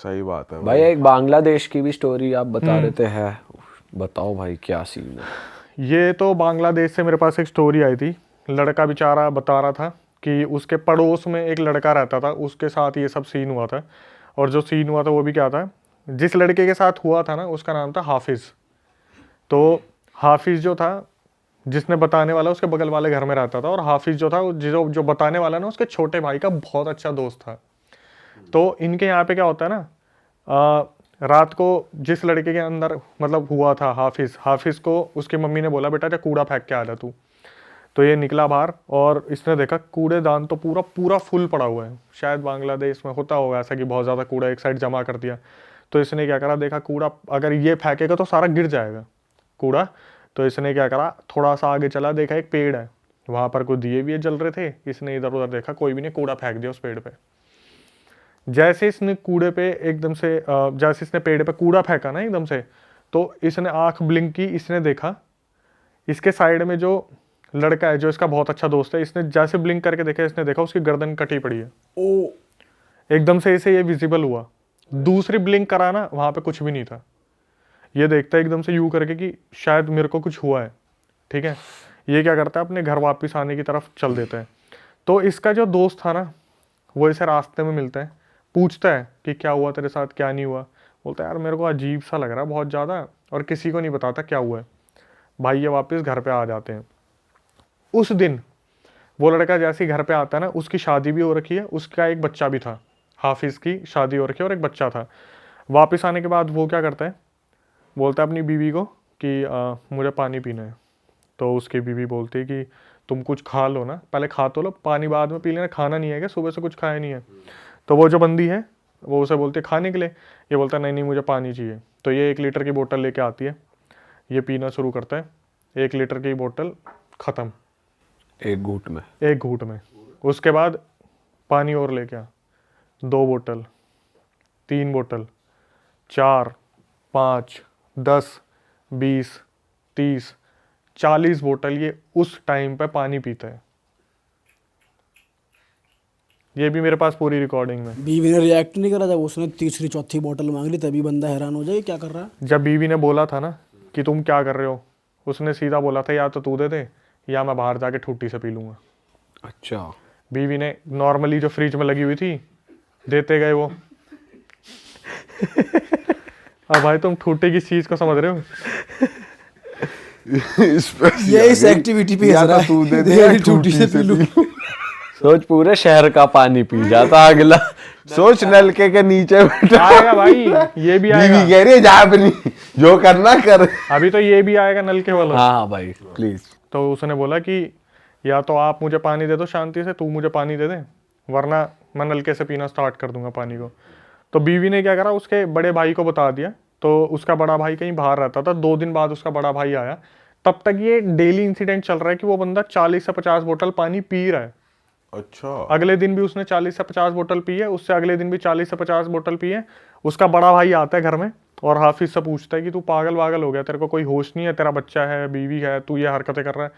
सही बात है भाई। एक बांग्लादेश की भी स्टोरी आप बता रहे थे है, बताओ भाई क्या सीन है। ये तो बांग्लादेश से मेरे पास एक स्टोरी आई थी। लड़का बेचारा बता रहा था कि उसके पड़ोस में एक लड़का रहता था, उसके साथ ये सब सीन हुआ था। और जो सीन हुआ था वो भी क्या था, जिस लड़के के साथ हुआ था ना उसका नाम था हाफिज़। तो हाफिज़ जो था, जिसने बताने वाला उसके बगल वाले घर में रहता था, और हाफिज़ जो था जो जो बताने वाला ना उसके छोटे भाई का बहुत अच्छा दोस्त था। तो इनके यहाँ पे क्या होता है ना, रात को जिस लड़के के अंदर मतलब हुआ था हाफिज़ को उसकी मम्मी ने बोला बेटा जा कूड़ा फेंक के आ जा तू। तो ये निकला बाहर और इसने देखा कूड़ेदान तो पूरा पूरा फुल पड़ा हुआ है। शायद बांग्लादेश में होता होगा ऐसा कि बहुत ज़्यादा कूड़ा एक साइड जमा कर दिया। तो इसने क्या करा, देखा कूड़ा अगर ये फेंकेगा तो सारा गिर जाएगा कूड़ा। तो इसने क्या करा, थोड़ा सा आगे चला, देखा एक पेड़ है, वहाँ पर कोई दिए भी जल रहे थे। इसने इधर उधर देखा, कोई भी नहीं, कूड़ा फेंक दिया उस पेड़ पे। जैसे इसने कूड़े पे एकदम से जैसे इसने पेड़ पे कूड़ा फेंका ना एकदम से, तो इसने आंख ब्लिंक की, इसने देखा इसके साइड में जो लड़का है जो इसका बहुत अच्छा दोस्त है, इसने जैसे ब्लिंक करके देखा, इसने देखा उसकी गर्दन कटी पड़ी है। ओ एकदम से इसे ये विजिबल हुआ। दूसरी ब्लिंक करा ना, वहां पे कुछ भी नहीं था। ये देखता है एकदम से यूं करके कि शायद मेरे को कुछ हुआ है। ठीक है, ये क्या करता है, अपने घर वापस आने की तरफ चल देता है। तो इसका जो दोस्त था ना, वो इसे रास्ते में मिलता है, पूछता है कि क्या हुआ तेरे साथ, क्या नहीं हुआ। बोलता है यार मेरे को अजीब सा लग रहा है बहुत ज़्यादा, और किसी को नहीं बताता क्या हुआ है। भाई ये वापस घर पे आ जाते हैं। उस दिन वो लड़का जैसे ही घर पे आता है ना, उसकी शादी भी हो रखी है, उसका एक बच्चा भी था। हाफिज़ की शादी हो रखी है और एक बच्चा था। वापस आने के बाद वो क्या करता है, बोलता है अपनी बीवी को कि मुझे पानी पीना है। तो उसकी बीवी बोलती है कि तुम कुछ खा लो ना, पहले खा तो लो, पानी बाद में पी लेना, खाना नहीं है क्या, सुबह से कुछ खाया नहीं है। तो वो जो बंदी है वो उसे बोलती है खाने के लिए। ये बोलता है नहीं नहीं मुझे पानी चाहिए। तो ये 1 लीटर की बोतल लेके आती है, ये पीना शुरू करता है। 1 लीटर की बोतल ख़त्म एक घूंट में। एक घूंट में। उसके बाद पानी और लेके आ, 2 बोतल, 3 बोतल, 4, 5, 10, 20, 30, 40 बोतल ये उस टाइम पे पानी पीता है। ये भी मेरे पास पूरी रिकॉर्डिंग में। बीवी ने रिएक्ट नहीं करा जब उसने तीसरी चौथी बोतल मांग ली? तभी बंदा हैरान हो जाए क्या कर रहा है। जब बीवी ने बोला था ना कि तुम क्या कर रहे हो, उसने सीधा बोला था या तो तू दे दे या मैं बाहर जाके ठुट्टी से पी लूँगा। अच्छा। बीवी ने नॉर्मली जो फ्रिज में लगी हुई थी देते गए वो। अब भाई तुम ठुट्टी की चीज को समझ रहे हो। ये इस एक्टिविटी पे हंस रहा है। तू दे दे ये या ठूठी ठूठी से से पी लूं। पी लूं। सोच पूरे शहर का पानी पी जाता अगला। सोच नलके के नीचे बैठा, आएगा भाई, ये भी बीवी आएगा। कह रही है जा अपनी जो करना कर। अभी तो ये भी आएगा नल के वाला। हाँ हाँ भाई प्लीज। तो उसने बोला कि या तो आप मुझे पानी दे दो शांति से, तू मुझे पानी दे दे, वरना मैं नलके से पीना स्टार्ट कर दूंगा पानी को। तो बीवी ने क्या करा, उसके बड़े भाई को बता दिया। तो उसका बड़ा भाई कहीं बाहर रहता था। 2 दिन बाद उसका बड़ा भाई आया। तब तक ये डेली इंसिडेंट चल रहा है कि वो बंदा 40 से 50 बोतल पानी पी रहा है। अच्छा, अगले दिन भी उसने 40 से 50 बोतल पी है, उससे अगले दिन भी 40 से 50 बोतल पी है। उसका बड़ा भाई आता है घर में और हाफिज से पूछता है कि तू पागल वागल हो गया, तेरे को कोई होश नहीं है, तेरा बच्चा है, बीवी है, तू ये हरकतें कर रहा है।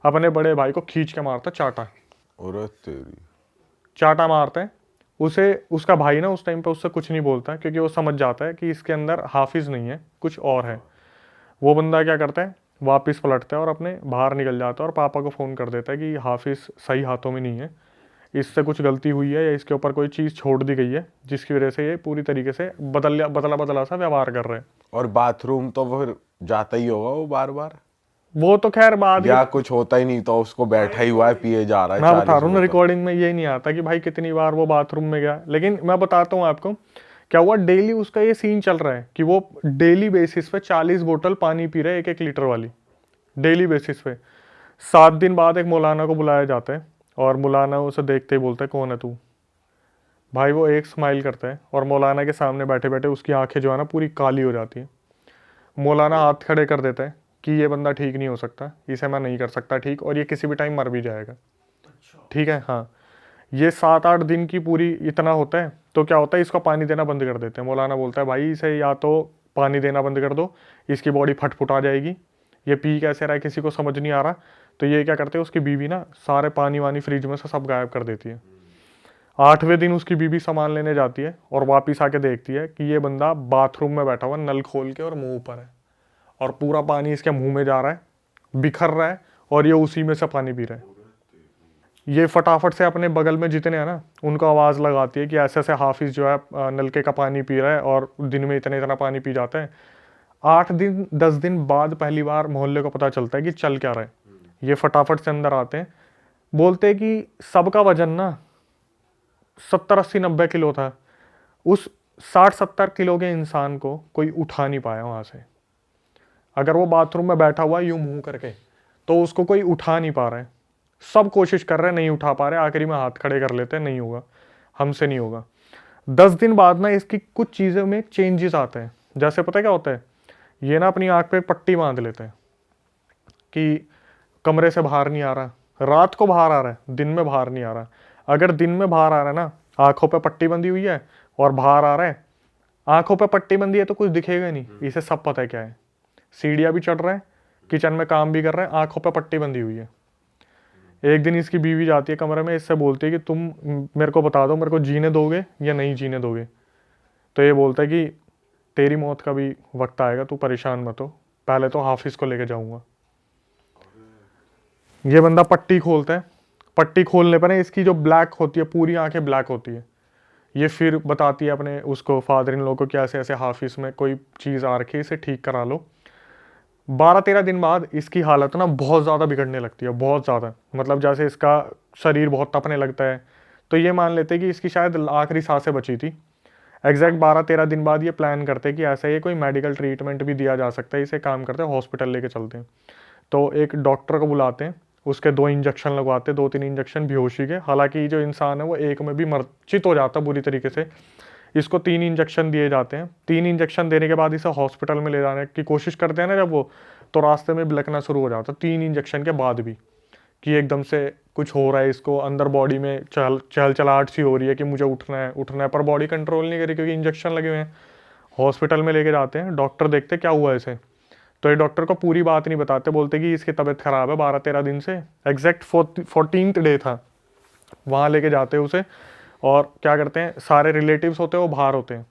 अपने बड़े भाई को खींच के मारता चाटा। अरे तेरी। चाटा मारते हैं उसे। उसका भाई ना उस टाइम पे उससे कुछ नहीं बोलता है, क्योंकि वो समझ जाता है कि इसके अंदर हाफिज नहीं है, कुछ और है। वो बंदा क्या करता है, वापस पलटता है और अपने बाहर निकल जाता है और पापा को फ़ोन कर देता है कि हाफिज सही हाथों में नहीं है, इससे कुछ गलती हुई है या इसके ऊपर कोई चीज़ छोड़ दी गई है जिसकी वजह से ये पूरी तरीके से बदला सा व्यवहार कर रहे हैं। और बाथरूम तो फिर जाता ही होगा वो बार बार, वो तो खैर बाद या कुछ होता ही नहीं तो उसको बैठा ही हुआ है पिए जा रहा है। मैं 40 बता रहा हूँ ना, बोतल। रिकॉर्डिंग में ये नहीं आता कि भाई कितनी बार वो बाथरूम में गया। लेकिन मैं बताता हूँ आपको क्या हुआ। डेली उसका ये सीन चल रहा है कि वो डेली बेसिस पे 40 बोतल पानी पी रहा है, 1-1 लीटर वाली, डेली बेसिस पे। 7 दिन बाद एक मौलाना को बुलाया जाता है और मौलाना उसे देखते ही बोलता है कौन है तू। भाई वो एक स्माइल करता है और मौलाना के सामने बैठे बैठे उसकी आंखें जो है ना पूरी काली हो जाती है। मौलाना हाथ खड़े कर देता है कि ये बंदा ठीक नहीं हो सकता, इसे मैं नहीं कर सकता ठीक, और ये किसी भी टाइम मर भी जाएगा। ठीक है, हाँ। ये 7-8 दिन की पूरी इतना होता है तो क्या होता है, इसको पानी देना बंद कर देते हैं। मौलाना बोलता है भाई इसे या तो पानी देना बंद कर दो, इसकी बॉडी फटफुट आ जाएगी, ये पी कैसे रहा है किसी को समझ नहीं आ रहा। तो ये क्या करते हैं, उसकी बीवी ना सारे पानी वानी फ्रिज में से सब गायब कर देती है। 8वें दिन उसकी बीवी सामान लेने जाती है और वापिस आके देखती है कि ये बंदा बाथरूम में बैठा हुआ नल खोल के और मुंह ऊपर है और पूरा पानी इसके मुंह में जा रहा है, बिखर रहा है और ये उसी में से पानी पी रहा है। ये फटाफट से अपने बगल में जितने हैं ना उनको आवाज़ लगाती है कि ऐसे ऐसे हाफिज़ जो है नलके का पानी पी रहा है और दिन में इतना इतना पानी पी जाता है। 8 दिन 10 दिन बाद पहली बार मोहल्ले को पता चलता है कि चल क्या रहा है। ये फटाफट से अंदर आते हैं, बोलते हैं कि सबका वजन ना 70-80-90 किलो था। उस 60-70 किलो के इंसान को कोई उठा नहीं पाया वहाँ से। अगर वो बाथरूम में बैठा हुआ यूं मुंह करके तो उसको कोई उठा नहीं पा रहा है। सब कोशिश कर रहे हैं, नहीं उठा पा रहे, आखिरी में हाथ खड़े कर लेते हैं, नहीं होगा, हमसे नहीं होगा। 10 दिन बाद ना इसकी कुछ चीज़ों में चेंजेस आते हैं। जैसे पता है क्या होता है, ये ना अपनी आँख पे पट्टी बांध लेते हैं कि कमरे से बाहर नहीं आ रहा, रात को बाहर आ रहा है, दिन में बाहर नहीं आ रहा। अगर दिन में बाहर आ रहा है ना, आँखों पे पट्टी बंधी हुई है और बाहर आ रहा है, आँखों पे पट्टी बंधी है तो कुछ दिखेगा नहीं, इसे सब पता है क्या है। सीढ़ियाँ भी चढ़ रहा है, किचन में काम भी कर रहा है, आँखों पे पट्टी बंधी हुई है। एक दिन इसकी बीवी जाती है कमरे में, इससे बोलती है कि तुम मेरे को बता दो, मेरे को जीने दोगे या नहीं जीने दोगे। तो ये बोलता है कि तेरी मौत का भी वक्त आएगा, तू परेशान मत हो, पहले तो हाफिज़ को लेके जाऊंगा। ये बंदा पट्टी खोलता है, पट्टी खोलने पर इसकी जो ब्लैक होती है, पूरी आंखें ब्लैक होती है। ये फिर बताती है अपने उसको फादर इन लॉ को कि ऐसे ऐसे हाफिज़ में कोई चीज़ आ रखी है, इसे ठीक करा लो। 12-13 दिन बाद इसकी हालत ना बहुत ज़्यादा बिगड़ने लगती है, बहुत ज़्यादा, मतलब जैसे इसका शरीर बहुत तपने लगता है। तो ये मान लेते हैं कि इसकी शायद आखिरी सांसें बची थी। एग्जैक्ट 12-13 दिन बाद ये प्लान करते हैं कि ऐसा ये कोई मेडिकल ट्रीटमेंट भी दिया जा सकता है, इसे काम करते हैं हॉस्पिटल लेके चलते हैं। तो एक डॉक्टर को बुलाते हैं, उसके 2 इंजेक्शन लगवाते हैं, 2-3 इंजेक्शन बेहोशी के। हालांकि जो इंसान है वो एक में भी मूर्छित हो जाता है बुरी तरीके से। इसको 3 इंजेक्शन दिए जाते हैं। 3 इंजेक्शन देने के बाद इसे हॉस्पिटल में ले जाने की कोशिश करते हैं ना जब वो, तो रास्ते में बिलकना शुरू हो जाता है 3 इंजेक्शन के बाद भी, कि एकदम से कुछ हो रहा है इसको, अंदर बॉडी में चहलचलाहट सी हो रही है कि मुझे उठना है, पर बॉडी कंट्रोल नहीं करी क्योंकि इंजेक्शन लगे हुए हैं। हॉस्पिटल में लेके जाते हैं, डॉक्टर देखते क्या हुआ इसे। तो ये डॉक्टर को पूरी बात नहीं बताते, बोलते कि इसकी तबीयत ख़राब है 12-13 दिन से। एग्जैक्ट 14th डे था, वहाँ लेके जाते हैं उसे। और क्या करते हैं, सारे रिलेटिव्स होते हैं वो बाहर होते हैं,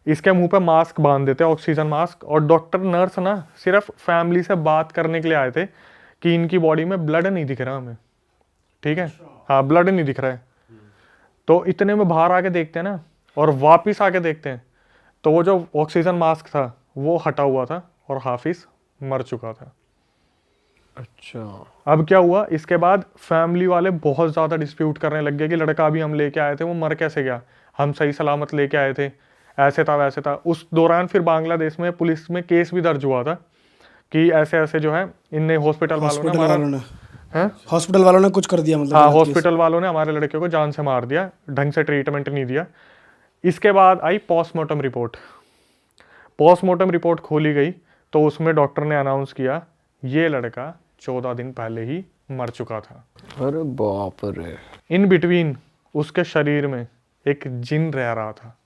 इसके मुंह पे मास्क बांध देते हैं, ऑक्सीजन मास्क। और डॉक्टर नर्स ना सिर्फ फैमिली से बात करने के लिए आए थे कि इनकी बॉडी में ब्लड नहीं दिख रहा हमें, ठीक है, हाँ ब्लड नहीं दिख रहा है। तो इतने में बाहर आके देखते हैं ना, और वापिस आके देखते हैं तो वो जो ऑक्सीजन मास्क था वो हटा हुआ था और हाफिज़ मर चुका था। अच्छा, अब क्या हुआ, इसके बाद फैमिली वाले बहुत ज़्यादा डिस्प्यूट करने लग गए कि लड़का अभी हम लेके आए थे, वो मर कैसे गया, हम सही सलामत लेके आए थे, ऐसे था वैसे था। उस दौरान फिर बांग्लादेश में पुलिस में केस भी दर्ज हुआ था कि ऐसे ऐसे जो है इनने हॉस्पिटल हॉस्पिटल वालों ने कुछ कर दिया, मतलब हाँ हॉस्पिटल वालों ने हमारे लड़के को जान से मार दिया, ढंग से ट्रीटमेंट नहीं दिया। इसके बाद आई पोस्टमार्टम रिपोर्ट। पोस्टमार्टम रिपोर्ट खोली गई तो उसमें डॉक्टर ने अनाउंस किया ये लड़का 14 दिन पहले ही मर चुका था। अरे बाप रे। इन बिटवीन उसके शरीर में एक जिन रह रहा था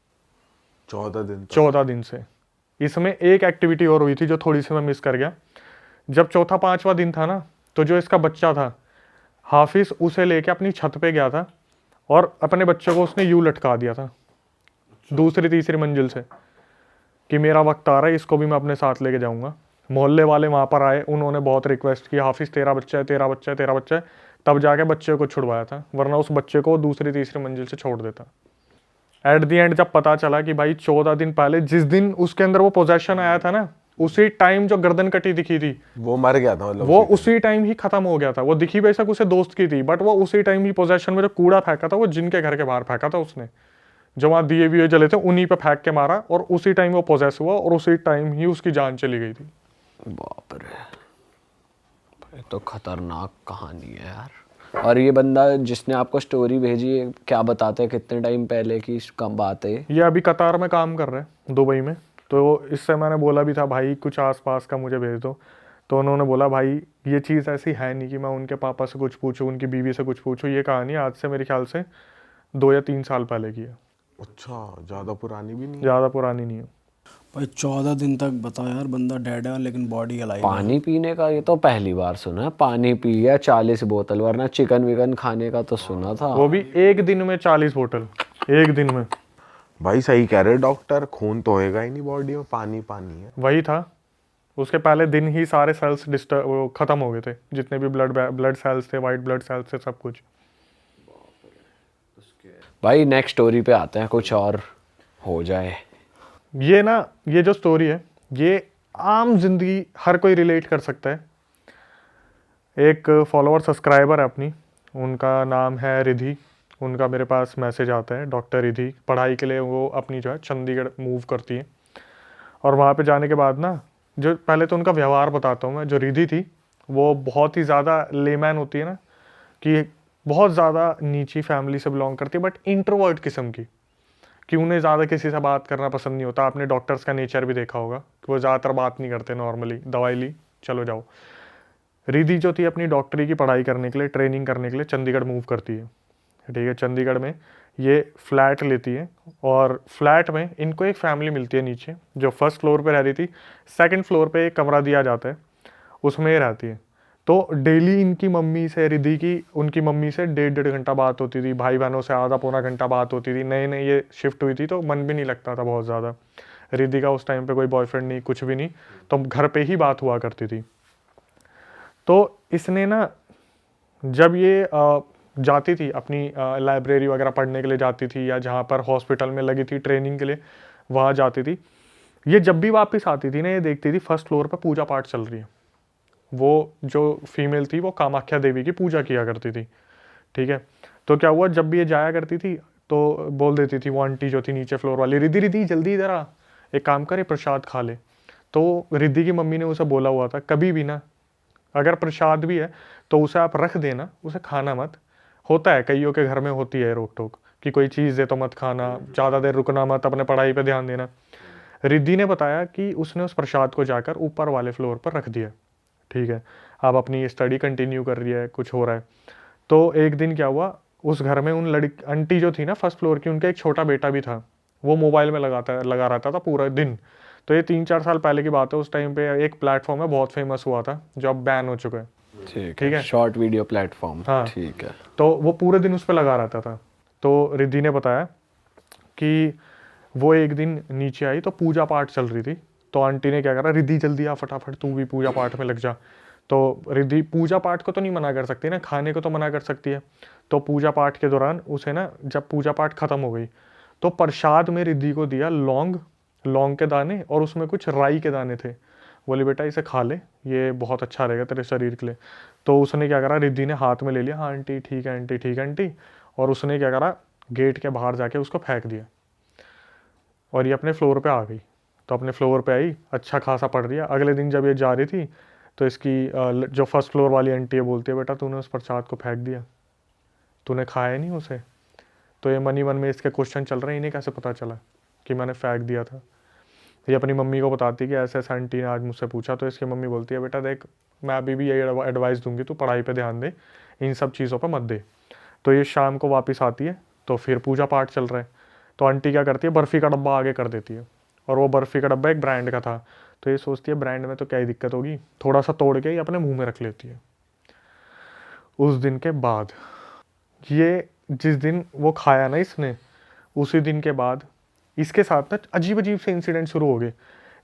14 दिन से। इसमें एक एक्टिविटी और हुई थी जो थोड़ी सी मैं मिस कर गया। जब 4था-5वां दिन था ना, तो जो इसका बच्चा था, हाफिज़ उसे लेके अपनी छत पे गया था और अपने बच्चे को उसने यूं लटका दिया था दूसरी तीसरी मंजिल से कि मेरा वक्त आ रहा है, इसको भी मैं अपने साथ लेके जाऊंगा। मोहल्ले वाले वहाँ पर आए, उन्होंने बहुत रिक्वेस्ट की, हाफिज़ तेरा बच्चा है, तेरा बच्चा है, तेरा बच्चा है, तब जाके बच्चे को छुड़वाया था, वरना उस बच्चे को दूसरी तीसरी मंजिल से छोड़ देता। एट दी एंड जब पता चला कि भाई 14 दिन पहले जिस दिन उसके अंदर वो पोजेशन आया था ना, उसी टाइम जो गर्दन कटी दिखी थी वो मर गया था, मतलब वो उसी टाइम ही खत्म हो गया था। वो दिखी बेशक उसे दोस्त की थी, बट वो उसी टाइम ही पोजेशन में जो कूड़ा फेंका था वो जिनके घर के बाहर फेंका था उसने, जो वहाँ दिए भी जले थे उन्हीं पे फेंक के मारा और उसी टाइम वो पोजेस हुआ और उसी टाइम ही उसकी जान चली गई थी। बाप रे, ये तो खतरनाक कहानी है यार। और ये बंदा जिसने आपको स्टोरी भेजी है, क्या बताते हैं कितने टाइम पहले की कम बात है ये अभी कतार में काम कर रहे हैं, दुबई में। तो इससे मैंने बोला भी था भाई कुछ आसपास का मुझे भेज दो, तो उन्होंने बोला भाई ये चीज़ ऐसी है नहीं कि मैं उनके पापा से कुछ पूछूं, उनकी बीवी से कुछ पूछूं। ये कहानी आज से मेरे ख्याल से 2 या 3 साल पहले की है। अच्छा, ज़्यादा पुरानी भी नहीं, ज़्यादा पुरानी नहीं है। भाई 14 दिन तक बता यार, बंदा डेड है लेकिन बॉडी अलाइव है। पानी पीने का ये तो पहली बार सुना है, पानी पी गया 40 बोतल, वरना चिकन विकन खाने का तो सुना था। वो भी एक दिन में 40 बोतल, एक दिन में। भाई सही कह रहे डॉक्टर, खून तो होएगा ही नहीं बॉडी में, पानी पानी है। वही था, उसके पहले दिन ही सारे सेल्स डिस्टर्ब खत्म हो गए थे, जितने भी ब्लड सेल्स थे, वाइट ब्लड सेल्स थे, सब कुछ। भाई नेक्स्ट स्टोरी पे आते हैं, कुछ और हो जाए। ये ना, ये जो स्टोरी है ये आम जिंदगी हर कोई रिलेट कर सकता है। एक फॉलोअर सब्सक्राइबर है अपनी, उनका नाम है रिधि। उनका मेरे पास मैसेज आता है, डॉक्टर रिधि पढ़ाई के लिए वो अपनी जो है चंडीगढ़ मूव करती है। और वहाँ पे जाने के बाद ना, जो पहले तो उनका व्यवहार बताता हूँ मैं। जो रिधि थी वो बहुत ही ज़्यादा लेमैन होती है ना, कि बहुत ज़्यादा नीची फैमिली से बिलोंग करती है, बट इंट्रोवर्ट किस्म की, कि उन्हें ज़्यादा किसी से बात करना पसंद नहीं होता। आपने डॉक्टर्स का नेचर भी देखा होगा कि वो ज़्यादातर बात नहीं करते, नॉर्मली दवाई ली चलो जाओ। रिधि जो थी अपनी डॉक्टरी की पढ़ाई करने के लिए, ट्रेनिंग करने के लिए चंडीगढ़ मूव करती है। ठीक है, चंडीगढ़ में ये फ्लैट लेती है, और फ्लैट में इनको एक फैमिली मिलती है नीचे, जो फर्स्ट फ्लोर पे रह रही थी। सेकंड फ्लोर पे एक कमरा दिया जाता है, उसमें ये रहती है। तो डेली इनकी मम्मी से, रिधि की उनकी मम्मी से 1.5 घंटा बात होती थी, भाई बहनों से आधा पौना घंटा बात होती थी। नए नए ये शिफ्ट हुई थी तो मन भी नहीं लगता था बहुत ज़्यादा। रिधि का उस टाइम पे कोई बॉयफ्रेंड नहीं, कुछ भी नहीं, तो घर पे ही बात हुआ करती थी। तो इसने ना, जब ये जाती थी अपनी लाइब्रेरी वगैरह पढ़ने के लिए जाती थी, या जहाँ पर हॉस्पिटल में लगी थी ट्रेनिंग के लिए वहाँ जाती थी, ये जब भी वापस आती थी ना, ये देखती थी फर्स्ट फ्लोर पर पूजा पाठ चल रही है। वो जो फीमेल थी वो कामाख्या देवी की पूजा किया करती थी। ठीक है, तो क्या हुआ, जब भी ये जाया करती थी तो बोल देती थी वो आंटी जो थी नीचे फ्लोर वाली, रिधि रिधि जल्दी इधर आ, एक काम करे प्रसाद खा ले। तो रिधि की मम्मी ने उसे बोला हुआ था, कभी भी ना अगर प्रसाद भी है तो उसे आप रख देना, उसे खाना मत। होता है कईयों के घर में होती है रोक टोक कि कोई चीज़ दे तो मत खाना, ज़्यादा देर रुकना मत, अपने पढ़ाई पे ध्यान देना। रिद्धि ने बताया कि उसने उस प्रसाद को जाकर ऊपर वाले फ्लोर पर रख दिया। ठीक है, अब अपनी स्टडी कंटिन्यू कर रही है, कुछ हो रहा है। तो एक दिन क्या हुआ, उस घर में उन आंटी जो थी ना फर्स्ट फ्लोर की, उनका एक छोटा बेटा भी था। वो मोबाइल में लगा रहता था पूरा दिन। तो ये 3-4 साल पहले की बात है। उस टाइम पे एक प्लेटफॉर्म है बहुत फेमस हुआ था, जो अब बैन हो चुका है। ठीक है, शॉर्ट वीडियो प्लेटफॉर्म। हाँ, ठीक है। तो वो पूरे दिन उस पर लगा रहता था। तो रिद्धि ने बताया कि वो एक दिन नीचे आई तो पूजा पाठ चल रही थी। तो आंटी ने क्या करा, रिद्धि जल्दी आ फटाफट, तू भी पूजा पाठ में लग जा। तो रिद्धि पूजा पाठ को तो नहीं मना कर सकती ना, खाने को तो मना कर सकती है। तो पूजा पाठ के दौरान उसे ना, जब पूजा पाठ खत्म हो गई तो प्रसाद में रिद्धि को दिया लौंग के दाने, और उसमें कुछ राई के दाने थे। बोली बेटा इसे खा ले, ये बहुत अच्छा रहेगा तेरे शरीर के लिए। तो उसने क्या करा, रिद्धि ने हाथ में ले लिया, हाँ आंटी ठीक है आंटी, ठीक है आंटी। और उसने क्या करा, गेट के बाहर जाके उसको फेंक दिया, और ये अपने फ्लोर पे आ गई। तो अपने फ्लोर पे आई, अच्छा खासा पढ़ रही है। अगले दिन जब ये जा रही थी तो इसकी जो फर्स्ट फ्लोर वाली आंटी है बोलती है, बेटा तूने उस प्रसाद को फेंक दिया, तूने खाया नहीं उसे। तो ये मन ही मन में इसके क्वेश्चन चल रहे हैं, इन्हें कैसे पता चला कि मैंने फेंक दिया था। ये अपनी मम्मी को बताती है कि ऐसे ऐसे आंटी ने आज मुझसे पूछा। तो इसकी मम्मी बोलती है, बेटा देख मैं अभी भी यही एडवाइस दूंगी, तू पढ़ाई पे ध्यान दे, इन सब चीज़ों पे मत दे। तो ये शाम को वापस आती है तो फिर पूजा पाठ चल रहा है। तो आंटी क्या करती है, बर्फ़ी का डब्बा आगे कर देती है, और वो बर्फ़ी का डब्बा एक ब्रांड का था। तो ये सोचती है ब्रांड में तो क्या ही दिक्कत होगी, थोड़ा सा तोड़ के ही अपने मुँह में रख लेती है। उस दिन के बाद, ये जिस दिन वो खाया ना इसने, उसी दिन के बाद इसके साथ ना अजीब अजीब से इंसिडेंट शुरू हो गए।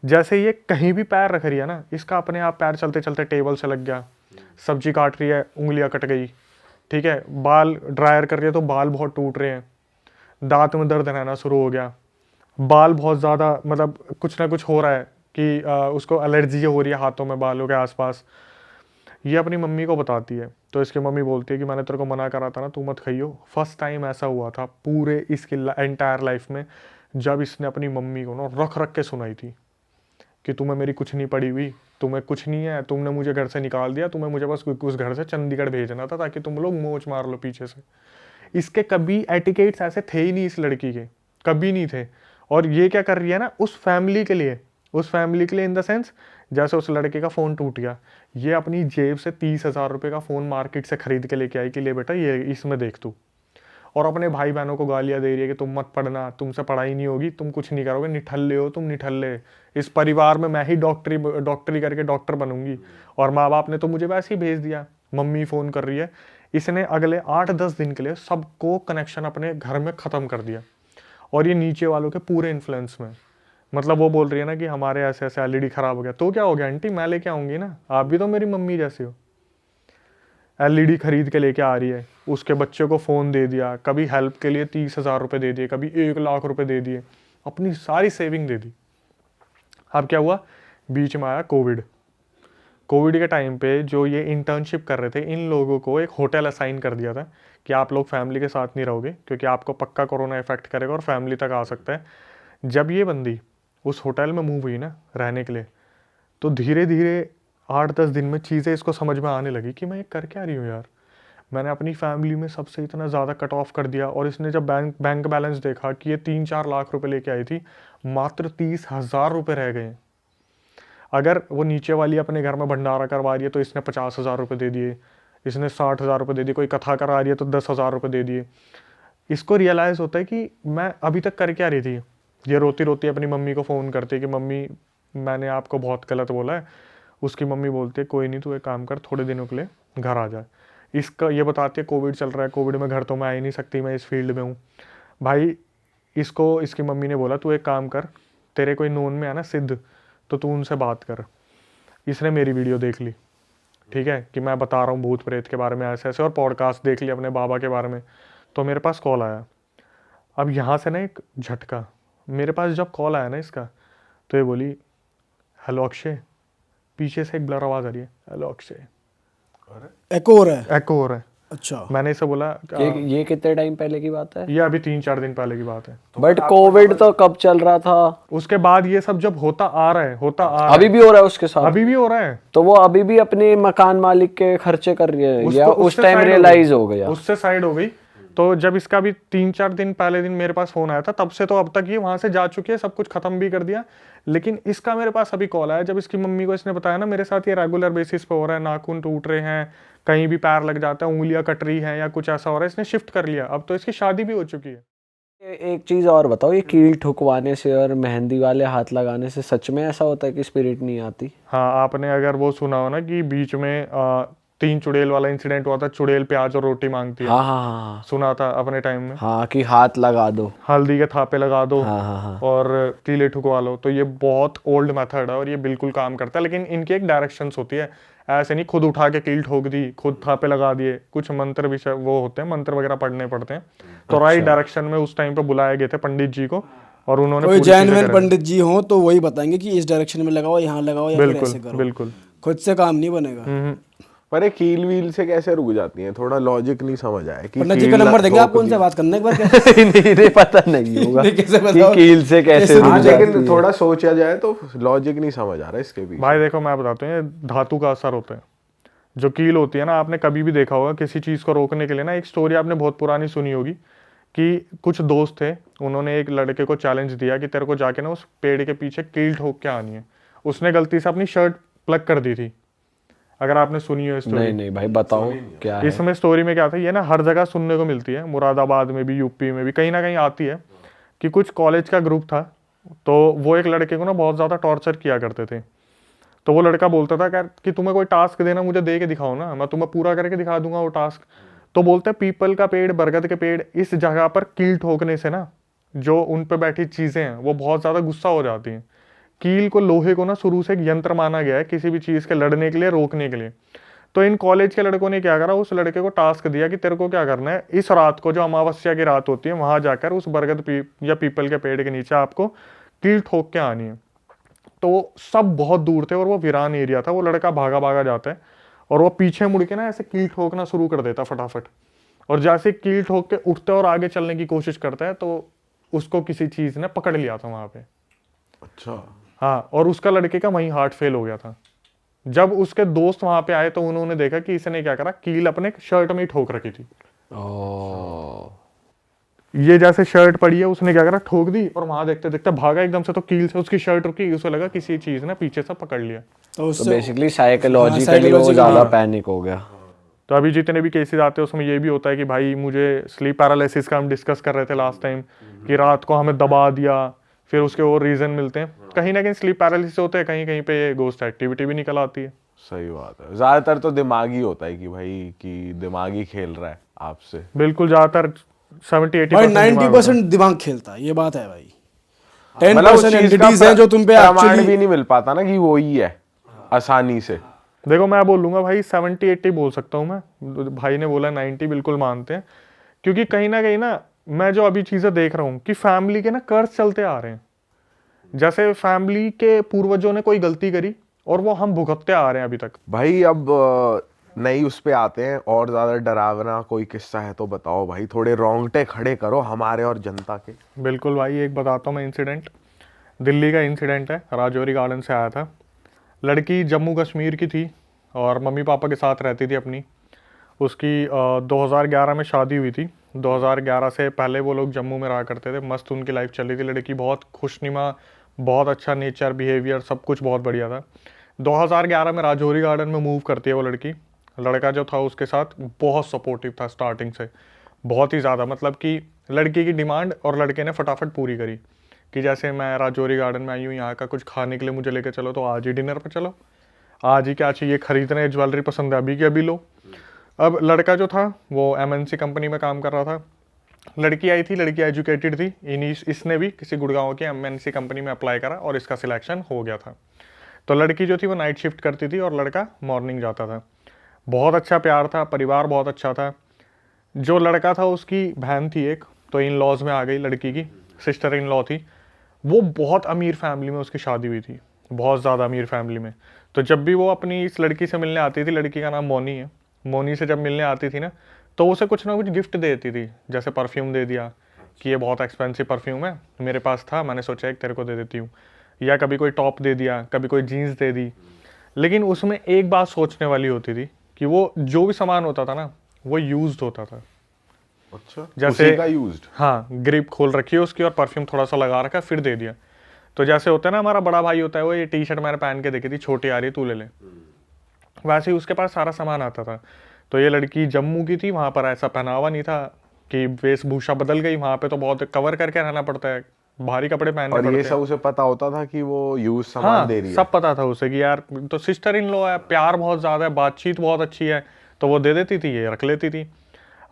जैसे ये कहीं भी पैर रख रही है ना, इसका अपने आप पैर चलते चलते टेबल से लग गया। सब्जी काट रही है, उंगलियां कट गई। ठीक है, बाल ड्रायर कर रही है तो बाल बहुत टूट रहे हैं। दांत में दर्द रहना शुरू हो गया। बाल बहुत ज़्यादा, मतलब कुछ ना कुछ हो रहा है कि उसको एलर्जी हो रही है हाथों में, बालों के आसपास। ये अपनी मम्मी को बताती है। तो इसकी मम्मी बोलती है कि मैंने तेरे को मना करा था ना, तू मत खाइयो। फर्स्ट टाइम ऐसा हुआ था पूरे इसकी एंटायर लाइफ में, जब इसने अपनी मम्मी को ना रख रख के सुनाई थी कि तुम्हें मेरी कुछ नहीं पड़ी हुई, तुम्हें कुछ नहीं है, तुमने मुझे घर से निकाल दिया, तुम्हें मुझे बस उस घर से चंडीगढ़ भेजना था ताकि तुम लोग मोच मार लो पीछे से। इसके कभी एटिकेट्स ऐसे थे ही नहीं इस लड़की के, कभी नहीं थे। और ये क्या कर रही है ना, उस फैमिली के लिए इन द सेंस, जैसे उस लड़के का फ़ोन टूट गया, ये अपनी जेब से 30,000 रुपये का फ़ोन मार्केट से ख़रीद के लेके आई कि ले बेटा ये इसमें देख तू। और अपने भाई बहनों को गालियाँ दे रही है कि तुम मत पढ़ना, तुमसे पढ़ाई नहीं होगी, तुम कुछ नहीं करोगे, निठल्ले हो तुम, निठल्ले, इस परिवार में मैं ही डॉक्टरी करके डॉक्टर बनूंगी, और माँ बाप ने तो मुझे वैसे ही भेज दिया, मम्मी फ़ोन कर रही है। इसने अगले 8-10 दिन के लिए सबको कनेक्शन अपने घर में ख़त्म कर दिया, और ये नीचे वालों के पूरे इन्फ्लुएंस में। मतलब वो बोल रही है ना कि हमारे ऐसे ऐसे एलईडी ख़राब हो गया, तो क्या हो गया आंटी, मैं लेके आऊँगी ना, आप भी तो मेरी मम्मी जैसे हो। एलईडी खरीद के लेके आ रही है, उसके बच्चे को फ़ोन दे दिया, कभी हेल्प के लिए 30,000 रुपये दे दिए, कभी 1 लाख रुपये दे दिए, अपनी सारी सेविंग दे दी। अब क्या हुआ, बीच में आया कोविड। कोविड के टाइम पे जो ये इंटर्नशिप कर रहे थे, इन लोगों को एक होटल असाइन कर दिया था कि आप लोग फैमिली के साथ नहीं रहोगे, क्योंकि आपको पक्का कोरोना इफेक्ट करेगा और फैमिली तक आ सकता है। जब ये बंदी उस होटल में मूव हुई ना रहने के लिए, तो धीरे धीरे 8-10 दिन में चीज़ें इसको समझ में आने लगी कि मैं ये कर क्या रही हूँ यार, मैंने अपनी फैमिली में सबसे इतना ज़्यादा कट ऑफ कर दिया। और इसने जब बैंक बैलेंस देखा कि ये 3-4 लाख रुपए लेके आई थी, मात्र 30,000 रुपये रह गए। अगर वो नीचे वाली अपने घर में भंडारा करवा रही है तो इसने 50,000 रुपये दे दिए, इसने 60,000 रुपये दे दिए, कोई कथा करा रही है तो 10,000 रुपये दे दिए। इसको रियलाइज़ होता है कि मैं अभी तक कर क्या रही थी। ये रोती रोती अपनी मम्मी को फ़ोन करती है कि मम्मी मैंने आपको बहुत गलत बोला है। उसकी मम्मी बोलती है कोई नहीं, तू एक काम कर, थोड़े दिनों के लिए घर आ जाए। इसका ये बताती है कोविड चल रहा है, कोविड में घर तो मैं आ ही नहीं सकती, मैं इस फील्ड में हूँ। भाई इसको इसकी मम्मी ने बोला तू एक काम कर, तेरे कोई नोन में है ना सिद्ध, तो तू उनसे बात कर। इसने मेरी वीडियो देख ली, ठीक है, कि मैं बता रहा हूँ भूत प्रेत के बारे में ऐसे ऐसे, और पॉडकास्ट देख लिया अपने बाबा के बारे में। तो मेरे पास कॉल आया। अब यहाँ से ना एक झटका, मेरे पास जब कॉल आया ना इसका, तो ये बोली हेलो अक्षय, पीछे से एक ब्लर आवाज़ आ रही है, हेलो अक्षय, एको हो रहा है। एको हो रहा है। अच्छा, मैंने इसे बोला ये कितने टाइम पहले की बात है? ये अभी 3-4 दिन पहले की बात है। बट कोविड तो कब चल रहा था? उसके बाद ये सब जब होता आ रहा है, अभी भी हो रहा है उसके साथ? अभी भी हो रहा है। तो वो अभी भी अपने मकान मालिक के खर्चे कर रही है, या उस उससे टाइम side रियलाइज हो गया? उससे साइड हो गई। तो जब इसका भी 3-4 दिन पहले दिन मेरे पास फोन आया था, तब से तो अब तक ये वहां से जा चुकी है, सब कुछ खत्म भी कर दिया। लेकिन इसका मेरे पास अभी कॉल आया, जब इसकी मम्मी को इसने बताया ना मेरे साथ ये रेगुलर बेसिस पे हो रहा है, नाखून टूट रहे हैं, कहीं भी पैर लग जाता है, उंगलियां कट रही हैं या कुछ ऐसा हो रहा है, इसने शिफ्ट कर लिया। अब तो इसकी शादी भी हो चुकी है। एक चीज और बताओ, ये कील ठुकवाने से और मेहंदी वाले हाथ लगाने से सच में ऐसा होता है कि स्पिरिट नहीं आती? हाँ, आपने अगर वो सुना हो ना कि बीच में 3 चुड़ैल वाला इंसिडेंट हुआ था, चुड़ैल प्याज और रोटी मांगती है। हाँ हाँ हाँ सुना था अपने टाइम में। हाँ, कि हाथ लगा दो, हल्दी के थापे लगा दो, हाँ हाँ हाँ, और कीले ठुकवा लो। तो ये बहुत ओल्ड मेथड है और ये बिल्कुल काम करता है, लेकिन इनकी एक डायरेक्शंस होती है। ऐसे नहीं खुद उठा के कील ठोक दी, खुद थापे लगा दिए, कुछ मंत्र विषय वो होते हैं, मंत्र वगैरह पढ़ने पड़ते हैं। तो राइट डायरेक्शन में उस टाइम पे बुलाए गए थे पंडित जी को, और उन्होंने कोई पूरी चीजें जेन्युइन करा दी। पंडित जी हो तो वही बताएंगे कि इस डायरेक्शन में लगाओ, यहाँ लगाओ, या फिर ऐसे बिल्कुल करो। बिल्कुल। खुद से काम नहीं बनेगा। पर ये कील वील से कैसे रुक जाती है, थोड़ा लॉजिक नहीं समझ आया कि पंडित जी का कील नंबर देंगे ठोक आपको, उनसे दी। बात करने एक बार कैसे? नहीं पता नहीं होगा कैसे कि बताओ? कील से कैसे रुक हाँ, जाती लेकिन है। थोड़ा सोचा जाए तो लॉजिक नहीं समझ आ रहा इसके भी। भाई देखो मैं बताता हूँ, ये धातु का असर होता है। जो कील होती है ना, आपने कभी भी देखा होगा किसी चीज़ को रोकने के लिए ना, एक स्टोरी आपने बहुत पुरानी सुनी होगी कि कुछ दोस्त थे, उन्होंने एक लड़के को चैलेंज दिया कि तेरे को जाके ना उस पेड़ के पीछे कील ठोक के आनी है। उसने गलती से अपनी शर्ट प्लग कर दी थी, अगर आपने सुनी हो स्टोरी। नहीं भाई बताओ क्या है? इसमें स्टोरी में क्या था, ये ना हर जगह सुनने को मिलती है, मुरादाबाद में भी, यूपी में भी, कहीं ना कहीं आती है कि कुछ कॉलेज का ग्रुप था, तो वो एक लड़के को ना बहुत ज़्यादा टॉर्चर किया करते थे। तो वो लड़का बोलता था कि तुम्हें कोई टास्क देना, मुझे दे के दिखाओ ना, मैं तुम्हें पूरा करके दिखा दूंगा वो टास्क। तो बोलते हैं पीपल का पेड़, बरगद के पेड़, इस जगह पर कील ठोकने से ना जो उन पे बैठी चीज़ें हैं वो बहुत ज़्यादा गुस्सा हो जाती हैं। कील को, लोहे को ना शुरू से एक यंत्र माना गया है किसी भी चीज़ के लड़ने के लिए, रोकने के लिए। तो इन कॉलेज के लड़कों ने क्या करा, उस लड़के को टास्क दिया कि तेरे को क्या करना है, इस रात को जो अमावस्या की रात होती है वहां जाकर उस बरगद या पीपल के पेड़ के नीचे आपको कील ठोक के आनी है। तो वो सब बहुत दूर थे और वो वीरान एरिया था। वो लड़का भागा भागा जाता है और वो पीछे मुड़ के ना ऐसे कील ठोकना शुरू कर देता फटाफट, और जैसे कील ठोक के उठते और आगे चलने की कोशिश करता है तो उसको किसी चीज ने पकड़ लिया था वहां पे। अच्छा। हाँ, और उसका लड़के का वहीं हार्ट फेल हो गया था। जब उसके दोस्त वहां पे आए तो उन्होंने देखा कि इसने क्या करा, कील अपने शर्ट में ही ठोक रखी थी। ये जैसे शर्ट पड़ी है, उसने क्या करा, ठोक दी, और वहां देखते देखते भागा एकदम से, तो कील से उसकी शर्ट रुकी, उसे लगा किसी चीज ने पीछे से पकड़ लिया। तो तो बेसिकली साइकोलॉजिकली वो psychological, ज्यादा पैनिक हो गया। तो अभी जितने भी केसेस आते हैं उसमें ये भी होता है कि भाई मुझे स्लीप पैरालिसिस का हम डिस्कस कर रहे थे लास्ट टाइम कि रात को हमें दबा दिया, फिर उसके और रीज़न मिलते हैं। कहीं ना कहीं स्लीप पैरालिसिस होते हैं, कहीं कहीं पे ये गोस्ट एक्टिविटी भी निकल आती है। सही बात है, ज्यादातर तो दिमागी होता है कि भाई कि दिमागी खेल रहा है आपसे। बिल्कुल, ज़्यादातर 70-80% भाई दिमाग 90% दिमाग खेलता है, ये बात है भाई। मतलब उस 10% चीज एंटिटीज हैं जो तुम पे प्रमाण एक्चुअली भी नहीं मिल पाता ना कि वो ही है आसानी से। देखो मैं बोलूँगा भाई 70-80 बोल सकता हूँ मैं, भाई ने बोला 90 बिल्कुल मानते हैं, क्योंकि कहीं ना मैं जो अभी चीज़ें देख रहा हूँ कि फैमिली के ना कर्ज चलते आ रहे हैं। जैसे फैमिली के पूर्वजों ने कोई गलती करी और वो हम भुगतते आ रहे हैं अभी तक। भाई अब नई उस पे आते हैं, और ज्यादा डरावना कोई किस्सा है तो बताओ भाई, थोड़े रोंगटे खड़े करो हमारे और जनता के। बिल्कुल भाई, एक बताता हूँ मैं इंसिडेंट। दिल्ली का इंसिडेंट है, राजौरी गार्डन से आया था। लड़की जम्मू कश्मीर की थी और मम्मी पापा के साथ रहती थी अपनी। उसकी 2011 में शादी हुई थी। 2011 से पहले वो लोग जम्मू में रहा करते थे, मस्त उनकी लाइफ चली थी। लड़की बहुत खुशनुमा, बहुत अच्छा नेचर, बिहेवियर, सब कुछ बहुत बढ़िया था। 2011 में राजौरी गार्डन में मूव करती है वो लड़की। लड़का जो था उसके साथ बहुत सपोर्टिव था स्टार्टिंग से, बहुत ही ज़्यादा। मतलब कि लड़की की डिमांड और लड़के ने फटाफट पूरी करी कि जैसे मैं राजौरी गार्डन में आई हूँ, यहाँ का कुछ खाने के लिए मुझे लेके चलो, तो आज ही डिनर पर चलो, आज ही क्या चाहिए खरीदना है, ज्वेलरी पसंद है अभी के अभी लो। अब लड़का जो था वो MNC कंपनी में काम कर रहा था। लड़की आई थी, लड़की एजुकेटेड थी। इसने भी किसी गुड़गांव की MNC कंपनी में अप्लाई करा और इसका सिलेक्शन हो गया था। तो लड़की जो थी वो नाइट शिफ्ट करती थी और लड़का मॉर्निंग जाता था। बहुत अच्छा प्यार था, परिवार बहुत अच्छा था। जो लड़का था उसकी बहन थी एक, तो इन लॉज में आ गई, लड़की की सिस्टर इन लॉ थी। वो बहुत अमीर फैमिली में उसकी शादी हुई थी, बहुत ज़्यादा अमीर फैमिली में। तो जब भी वो अपनी इस लड़की से मिलने आती थी, लड़की का नाम मोनी है, मोनी से जब मिलने आती थी ना, तो उसे कुछ ना कुछ गिफ्ट देती थी। जैसे परफ्यूम दे दिया कि ये बहुत एक्सपेंसिव परफ्यूम है, मेरे पास था, मैंने सोचा एक तेरे को दे देती हूँ। या कभी कोई टॉप दे दिया, कभी कोई जीन्स दे दी। लेकिन उसमें एक बात सोचने वाली होती थी कि वो जो भी सामान होता था ना, वो यूज्ड होता था। अच्छा, जैसे उसी का यूज्ड। हाँ, ग्रिप खोल रखी है उसकी और परफ्यूम थोड़ा सा लगा रखा, फिर दे दिया। तो जैसे होता है ना, हमारा बड़ा भाई होता है, वो ये टी-शर्ट मैंने पहन के देखी थी, छोटी आ रही है, तू ले ले, वैसे ही उसके पास सारा सामान आता था। तो ये लड़की जम्मू की थी, वहाँ पर ऐसा पहनावा नहीं था कि वेशभूषा बदल गई। वहाँ पे तो बहुत कवर करके रहना पड़ता है, भारी कपड़े पहनने और पड़ते ये हैं। सब उसे पता होता था कि वो यूज सामान हाँ, दे रही है। सब पता था उसे कि यार तो सिस्टर इन लॉ है, प्यार बहुत ज़्यादा है, बातचीत बहुत अच्छी है, तो वो दे देती थी, ये रख लेती थी।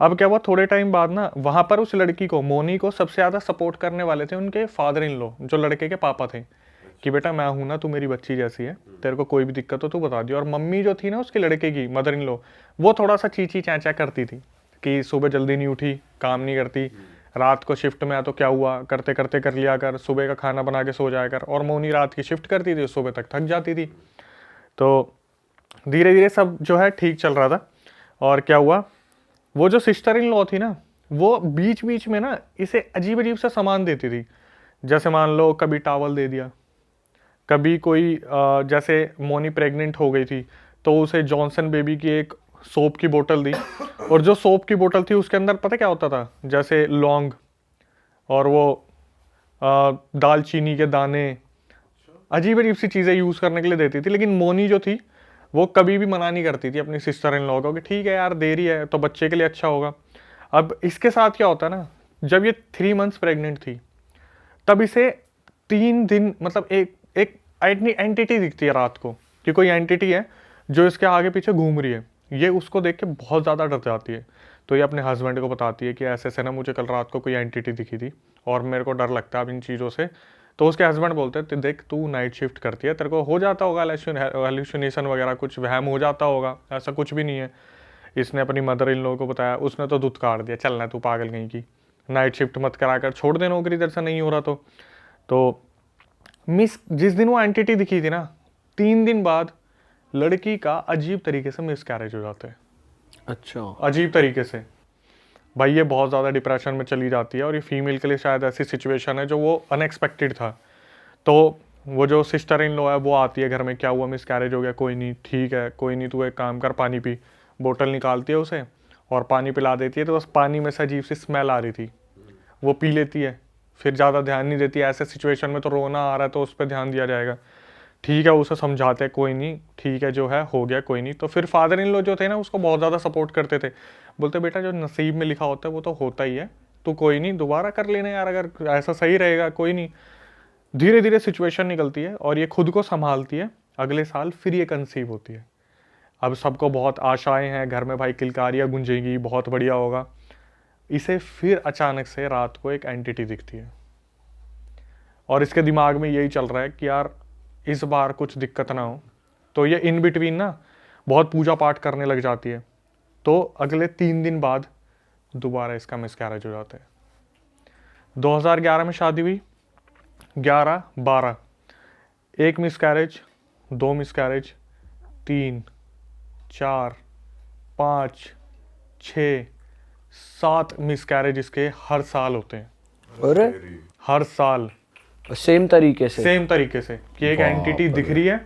अब क्या हुआ, थोड़े टाइम बाद ना वहाँ पर उस लड़की को, मोनी को, सबसे ज़्यादा सपोर्ट करने वाले थे उनके फादर इन लॉ, जो लड़के के पापा थे, कि बेटा मैं हूं ना, तू मेरी बच्ची जैसी है, तेरे को कोई भी दिक्कत हो तू बता दियो। और मम्मी जो थी ना उसके लड़के की, मदर इन लॉ, वो थोड़ा सा चींची चैंचा करती थी कि सुबह जल्दी नहीं उठी, काम नहीं करती, रात को शिफ्ट में है तो क्या हुआ, करते करते कर लिया कर, सुबह का खाना बना के सो जाया कर। और मोनी रात की शिफ्ट करती थी, सुबह तक थक जाती थी। तो धीरे धीरे सब जो है ठीक चल रहा था। और क्या हुआ, वो जो सिस्टर इन लॉ थी ना, वो बीच बीच में ना इसे अजीब अजीब सा सामान देती थी। जैसे मान लो कभी टावल दे दिया, कभी कोई जैसे मोनी प्रेग्नेंट हो गई थी तो उसे जॉनसन बेबी की एक सोप की बोतल दी। और जो सोप की बोतल थी उसके अंदर पता क्या होता था, जैसे लौंग और वो दालचीनी के दाने, अजीब अजीब सी चीज़ें यूज़ करने के लिए देती थी। लेकिन मोनी जो थी वो कभी भी मना नहीं करती थी अपनी सिस्टर इन लॉ को कि ठीक है यार दे रही है तो बच्चे के लिए अच्छा होगा। अब इसके साथ क्या होता है ना, जब ये 3 मंथ्स प्रेग्नेंट थी तब इसे 3 दिन मतलब एक एंटिटी दिखती है रात को, कि कोई एंटिटी है जो इसके आगे पीछे घूम रही है। ये उसको देख के बहुत ज़्यादा डर जाती है। तो ये अपने हस्बैंड को बताती है कि ऐसे ऐसे ना मुझे कल रात को कोई एंटिटी दिखी थी और मेरे को डर लगता है अब इन चीज़ों से। तो उसके हस्बैंड बोलते हैं देख तू नाइट शिफ्ट करती है, तेरे को हो जाता होगा हेलुसिनेशन वगैरह, कुछ वहम हो जाता होगा, ऐसा कुछ भी नहीं है। इसने अपनी मदर इन लॉ को बताया, उसने तो दूध काट दिया, चलना तू पागल कहीं की, नाइट शिफ्ट मत करा कर, छोड़ दे नौकरी, इधर से नहीं हो रहा तो मिस जिस दिन वो एंटिटी दिखी थी ना, 3 दिन बाद लड़की का अजीब तरीके से मिसकैरेज हो जाता है। अच्छा, अजीब तरीके से भाई, ये बहुत ज़्यादा डिप्रेशन में चली जाती है। और ये फीमेल के लिए शायद ऐसी सिचुएशन है जो वो अनएक्सपेक्टेड था। तो वो जो सिस्टर इन लॉ है वो आती है घर में, क्या हुआ, मिसकैरेज हो गया, कोई नहीं ठीक है, कोई नहीं तू एक काम कर, पानी पी। बोतल निकालती है उसे और पानी पिला देती है। तो बस पानी में से अजीब सी स्मेल आ रही थी, वो पी लेती है, फिर ज़्यादा ध्यान नहीं देती। ऐसे सिचुएशन में तो रोना आ रहा है तो उस पर ध्यान दिया जाएगा। ठीक है उसे समझाते कोई नहीं, ठीक है जो है हो गया कोई नहीं। तो फिर फादर इन लॉ जो थे ना उसको बहुत ज़्यादा सपोर्ट करते थे, बोलते बेटा जो नसीब में लिखा होता है वो तो होता ही है, तो कोई नहीं दोबारा कर लेना यार, अगर ऐसा सही रहेगा कोई नहीं। धीरे धीरे सिचुएशन निकलती है और ये खुद को संभालती है। अगले साल फिर ये कंसीव होती है। अब सबको बहुत आशाएं हैं घर में, भाई किलकारियाँ गूंजेगी, बहुत बढ़िया होगा। इसे फिर अचानक से रात को एक एंटिटी दिखती है और इसके दिमाग में यही चल रहा है कि यार इस बार कुछ दिक्कत ना हो। तो ये इन बिटवीन ना बहुत पूजा पाठ करने लग जाती है। तो अगले 3 दिन बाद दोबारा इसका मिसकैरेज हो जाता है। 2011 में शादी हुई, 11-12, 1 मिसकैरेज, 2 मिसकैरेज, 3, 4, 5, 6, 7 मिसकैरेज इसके हर साल होते हैं। अरे हर साल सेम तरीके से? सेम तरीके से कि एक एंटिटी दिख रही है,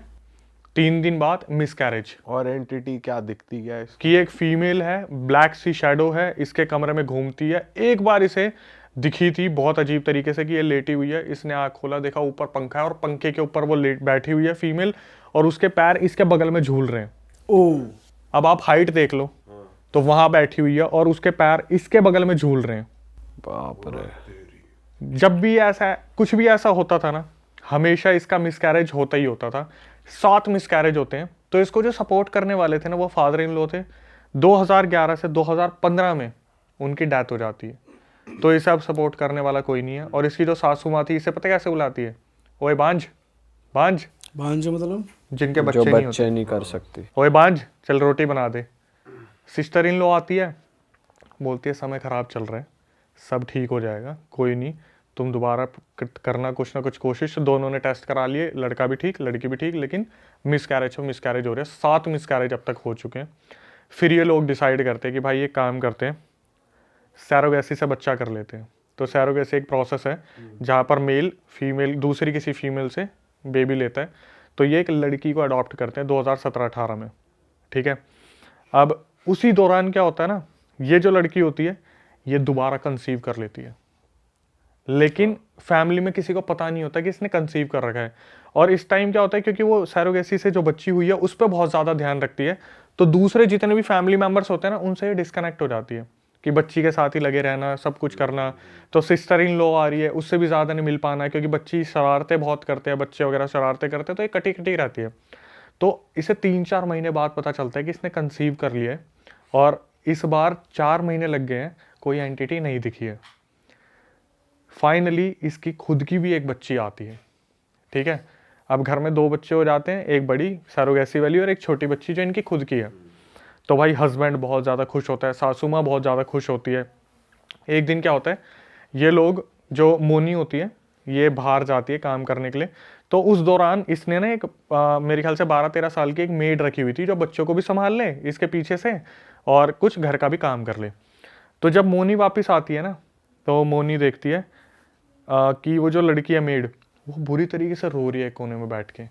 3 दिन बाद मिसकैरेज। और एंटिटी क्या दिखती है इसकी? कि एक फीमेल है, ब्लैक सी शैडो है, इसके कमरे में घूमती है। एक बार इसे दिखी थी बहुत अजीब तरीके से कि ये लेटी हुई है, इसने आँख खोला देखा ऊपर पंखा है और पंखे के ऊपर वो बैठी हुई है फीमेल, और उसके पैर इसके बगल में झूल रहे हैं। ओ अब आप हाइट देख लो, तो वहां बैठी हुई है और उसके पैर इसके बगल में झूल रहे हैं। बाप रे। जब भी ऐसा कुछ भी ऐसा होता था ना, हमेशा इसका मिसकैरेज होता ही होता था। 7 मिसकैरेज होते हैं। तो इसको जो सपोर्ट करने वाले थे ना वो फादर इन लॉ थे। 2011 से 2015 में उनकी डेथ हो जाती है। तो इसे अब सपोर्ट करने वाला कोई नहीं है। और इसकी जो सासू माँ थी, इसे पता कैसे बुलाती है? ओए बांझ बांझ, भांजे मतलब? जिनके जो बच्चे नहीं होते। बच्चे नहीं कर सकती। ओए बांझ चल रोटी बना दे। सिस्टर इन लॉ आती है, बोलती है समय खराब चल रहा है, सब ठीक हो जाएगा, कोई नहीं, तुम दोबारा करना कुछ ना कुछ कोशिश। दोनों ने टेस्ट करा लिए, लड़का भी ठीक लड़की भी ठीक, लेकिन मिसकैरेज हो रहे हैं। 7 मिसकैरेज अब तक हो चुके हैं। फिर ये लोग डिसाइड करते हैं कि भाई ये काम करते हैं, सैरोगेसी से बच्चा कर लेते हैं। तो सैरोगेसी एक प्रोसेस है जहाँ पर मेल फीमेल दूसरी किसी फीमेल से बेबी लेता है। तो ये एक लड़की को अडॉप्ट करते हैं 2017-18 में, ठीक है। अब उसी दौरान क्या होता है ना, ये जो लड़की होती है ये दोबारा कंसीव कर लेती है, लेकिन फैमिली में किसी को पता नहीं होता कि इसने कंसीव कर रखा है। और इस टाइम क्या होता है, क्योंकि वो सैरोगेसी से जो बच्ची हुई है उस पर बहुत ज़्यादा ध्यान रखती है, तो दूसरे जितने भी फैमिली मेम्बर्स होते हैं ना उनसे ये डिस्कनेक्ट हो जाती है कि बच्ची के साथ ही लगे रहना, सब कुछ करना। तो सिस्टर इन लॉ आ रही है, उससे भी ज़्यादा नहीं मिल पाना, क्योंकि बच्ची शरारतें बहुत करते हैं, बच्चे वगैरह शरारतें करते हैं, तो ये कटी कटी रहती है। तो इसे 3-4 महीने बाद पता चलता है कि इसने कंसीव कर लिया है, और इस बार 4 महीने लग गए हैं, कोई एंटिटी नहीं दिखी है। फाइनली इसकी खुद की भी एक बच्ची आती है, ठीक है। अब घर में 2 बच्चे हो जाते हैं, एक बड़ी सैरोगेसी वाली और एक छोटी बच्ची जो इनकी खुद की है। तो भाई हस्बैंड बहुत ज़्यादा खुश होता है, सासू माँ बहुत ज़्यादा खुश होती है। एक दिन क्या होता है, ये लोग जो मोनी होती है ये बाहर जाती है काम करने के लिए। तो उस दौरान इसने ना एक मेरे ख्याल से 12-13 साल की एक मेड रखी हुई थी जो बच्चों को भी संभाल ले इसके पीछे से और कुछ घर का भी काम कर ले। तो जब मोनी वापस आती है ना, तो मोनी देखती है कि वो जो लड़की है मेड, वो बुरी तरीके से रो रही है कोने में बैठ के,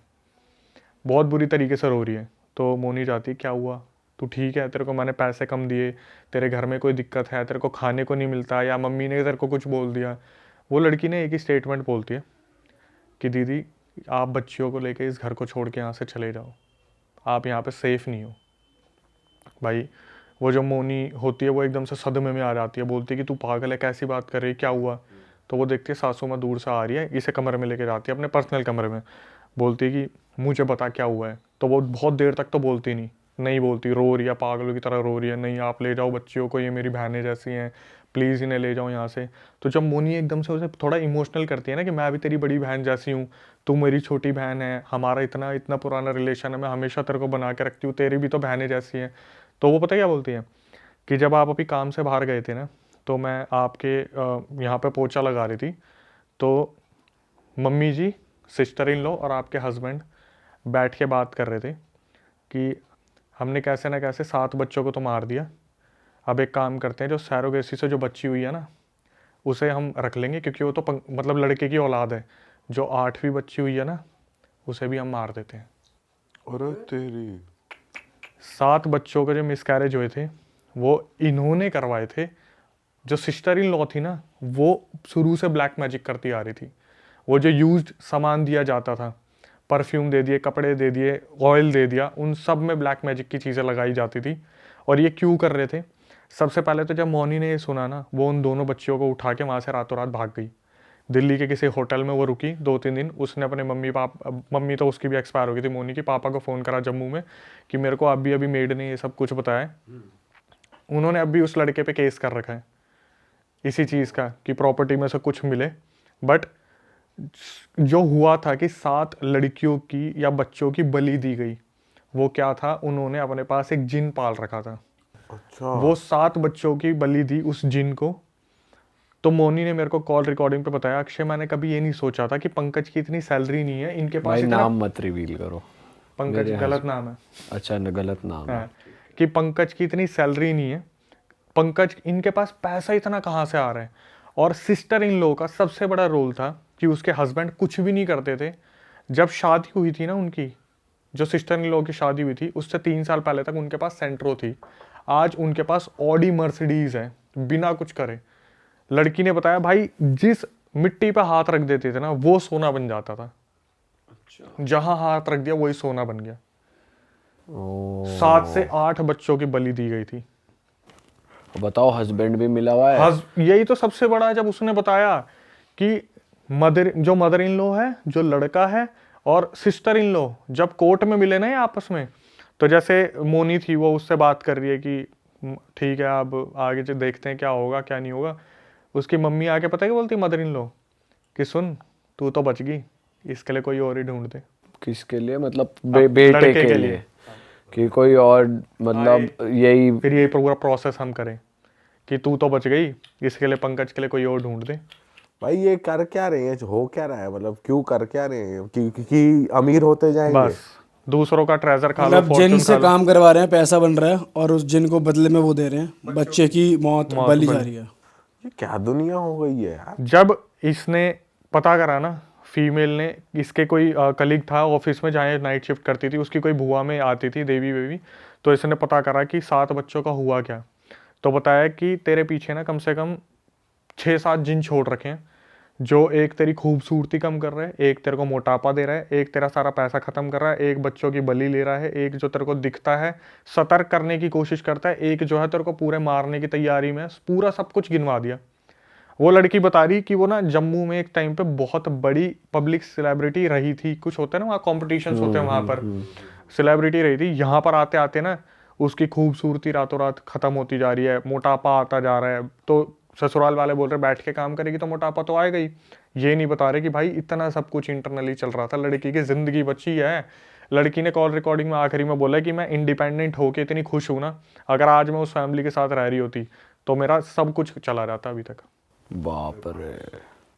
बहुत बुरी तरीके से रो रही है। तो मोनी जाती है, क्या हुआ, तू ठीक है, तेरे को मैंने पैसे कम दिए, तेरे घर में कोई दिक्कत है, तेरे को खाने को नहीं मिलता, या मम्मी ने तेरे को कुछ बोल दिया। वो लड़की ने एक ही स्टेटमेंट बोलती है कि दीदी आप बच्चियों को लेके इस घर को छोड़ के यहाँ से चले जाओ, आप यहाँ पे सेफ़ नहीं हो। भाई वो जो मोनी होती है वो एकदम से सदमे में आ जाती है, बोलती है कि तू पागल है, कैसी बात कर रही है, क्या हुआ। तो वो देखती है सासू माँ दूर से आ रही है, इसे कमरे में लेके जाती है अपने पर्सनल कमरे में, बोलती है कि मुझे बता क्या हुआ है। तो वो बहुत देर तक तो बोलती नहीं बोलती, रो रही है, पागलों की तरह रो रही है, नहीं आप ले जाओ बच्चियों को, ये मेरी बहनें जैसी हैं, प्लीज़ इन्हें ले जाओ यहाँ से। तो जब मोनी एकदम से उसे थोड़ा इमोशनल करती है ना कि मैं भी तेरी बड़ी बहन जैसी हूँ, तू मेरी छोटी बहन है, हमारा इतना इतना पुराना रिलेशन है, मैं हमेशा तेरे को बना के रखती हूँ, तेरी भी तो बहनें जैसी हैं। तो वो पता क्या बोलती है कि जब आप अभी काम से बाहर गए थे ना, तो मैं आपके यहाँ पे पोछा लगा रही थी, तो mummy ji, sister in law और आपके हस्बैंड बैठ के बात कर रहे थे कि हमने कैसे ना कैसे 7 बच्चों को तो मार दिया, अब एक काम करते हैं, जो सैरोगेसी से जो बच्ची हुई है ना उसे हम रख लेंगे, क्योंकि वो तो मतलब लड़के की औलाद है। जो 8वीं बच्ची हुई है ना उसे भी हम मार देते हैं। अरे तेरी 7 बच्चों के जो मिसकैरेज हुए थे वो इन्होंने करवाए थे। जो सिस्टर इन लॉ थी ना वो शुरू से ब्लैक मैजिक करती आ रही थी। वो जो यूज्ड सामान दिया जाता था परफ्यूम दे दिए, कपड़े दे दिए, ऑयल दे दिया, उन सब में ब्लैक मैजिक की चीज़ें लगाई जाती थी। और ये क्यों कर रहे थे? सबसे पहले तो जब मोनी ने ये सुना ना, वो उन दोनों बच्चियों को उठा के वहाँ से रातों रात भाग गई। दिल्ली के किसी होटल में वो रुकी 2-3 दिन। उसने अपने मम्मी तो उसकी भी एक्सपायर हो गई थी मोनी की, पापा को फ़ोन करा जम्मू में कि मेरे को अभी मेड ने ये सब कुछ बताया है। उन्होंने अभी उस लड़के पे केस कर रखा है इसी चीज़ का कि प्रॉपर्टी में से कुछ मिले। बट जो हुआ था कि 7 लड़कियों की या बच्चों की बलि दी गई, वो क्या था, उन्होंने अपने पास एक जिन पाल रखा था। अच्छा। वो 7 बच्चों की बलि दी उस जिन को। तो मोनी ने मेरे को कॉल रिकॉर्डिंग पे बताया, अक्षय मैंने कभी ये नहीं सोचा था कि पंकज की इतनी सैलरी नहीं है, इनके पास भाई इतना। नाम मत रिवील करो। पंकज गलत नाम है। अच्छा गलत नाम है। हाँ, कि पंकज की इतनी सैलरी नहीं है, पंकज इनके पास पैसा इतना कहाँ से आ रहा है। और सिस्टर इन लॉ का सबसे बड़ा रोल था कि उसके हस्बैंड कुछ भी नहीं करते थे। जब शादी हुई थी ना उनकी, जो सिस्टर इन लॉ की शादी हुई थी, उससे 3 साल पहले तक उनके पास सेंट्रो थी। आज उनके पास ऑडी मर्सिडीज है बिना कुछ करे। लड़की ने बताया भाई जिस मिट्टी पे हाथ रख देते थे ना, वो सोना बन जाता था। जहां हाथ रख दिया वही सोना बन गया। 7 से 8 बच्चों की बलि दी गई थी। बताओ हस्बैंड भी मिला हुआ है। यही तो सबसे बड़ा है, जब उसने बताया कि मदर इन लॉ है, जो लड़का है, और सिस्टर इन लॉ जब कोर्ट में मिले ना ये आपस में, तो जैसे मोनी थी वो उससे बात कर रही है कि ठीक है अब आगे जो देखते हैं क्या होगा क्या नहीं होगा। उसकी मम्मी आके पता है क्या बोलती मदर इन लॉ कि सुन तू तो बच गई, इसके लिए कोई और ही ढूंढ दे। किसके लिए? मतलब बेटे के लिए कि कोई और, मतलब यही फिर यही पूरा प्रोसेस हम करें कि तू तो बच गई, इसके लिए पंकज के लिए कोई और ढूंढ दे। भाई ये कर क्या रहे हैं, हो क्या रहा है, मतलब क्यों कर क्या रहे हैं कि अमीर होते जाएंगे? बस दूसरों का ट्रेजर खा लो, मतलब जिन से काम करवा रहे हैं, पैसा बन रहा है, और उस जिन को बदले में वो दे रहे हैं, बच्चे की मौत बलि जा रही है। ये क्या दुनिया हो गई है यार। जब इसने पता करा ना, फीमेल ने, इसके कोई कलीग था ऑफिस में जहाँ नाइट शिफ्ट करती थी, उसकी कोई बुआ में आती थी देवी, तो इसने पता करा कि 7 बच्चों का हुआ क्या। तो बताया कि तेरे पीछे ना कम से कम 6-7 जिन छोड़ रखे हैं, जो एक तेरी खूबसूरती कम कर रहा है, एक तेरे को मोटापा दे रहा है, एक तेरा सारा पैसा खत्म कर रहा है, एक बच्चों की बलि ले रहा है, एक जो तेरे को दिखता है सतर्क करने की कोशिश करता है, एक जो है तेरे को पूरे मारने की तैयारी में। पूरा सब कुछ गिनवा दिया। वो लड़की बता रही कि वो ना जम्मू में एक टाइम पे बहुत बड़ी पब्लिक सेलिब्रिटी रही थी। कुछ होता है ना वहाँ कॉम्पिटिशंस होते हैं, वहाँ पर सेलिब्रिटी रही थी। यहाँ पर आते आते ना उसकी खूबसूरती रातों रात खत्म होती जा रही है, मोटापा आता जा रहा है। तो ससुराल वाले बोल रहे बैठ के काम करेगी तो मोटापा तो आएगा ही। ये नहीं बता रहे कि भाई इतना सब कुछ इंटरनली चल रहा था। लड़की की जिंदगी बची है। लड़की ने कॉल रिकॉर्डिंग में आखिरी में बोला कि मैं इंडिपेंडेंट होके इतनी खुश हूँ ना, अगर आज मैं उस फैमिली के साथ रह रही होती तो मेरा सब कुछ चला जाता अभी तक। बाप रे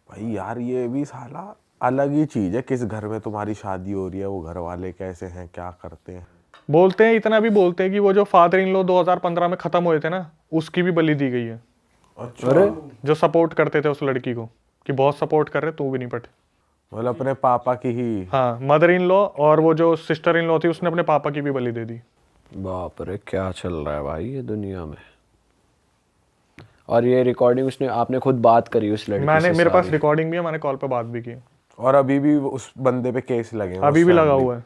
भाई यार ये भी साला अलग ही चीज है। किस घर में तुम्हारी शादी हो रही है, वो घर वाले कैसे हैं, क्या करते हैं। बोलते हैं, इतना भी बोलते हैं कि वो जो फादर इन लॉ 2015 में खत्म हुए थे ना, उसकी भी बलि दी गई है। अच्छा। अरे जो सपोर्ट करते थे उस लड़की को, कि बहुत सपोर्ट कर रहे तू भी नहीं पट। मतलब अपने पापा की ही। हाँ, मदर इन लॉ और वो जो सिस्टर इन लॉ थी उसने अपने पापा की भी बलि दे दी। बाप रे क्या चल रहा है भाई ये दुनिया में। और ये रिकॉर्डिंग उसने, आपने खुद बात करी उस लड़की मैंने, से मेरे पास सारी? रिकॉर्डिंग भी है, मैंने कॉल पे बात भी की। और अभी भी उस बंदे पे केस लगे हैं, अभी उस भी लगा family- हुआ है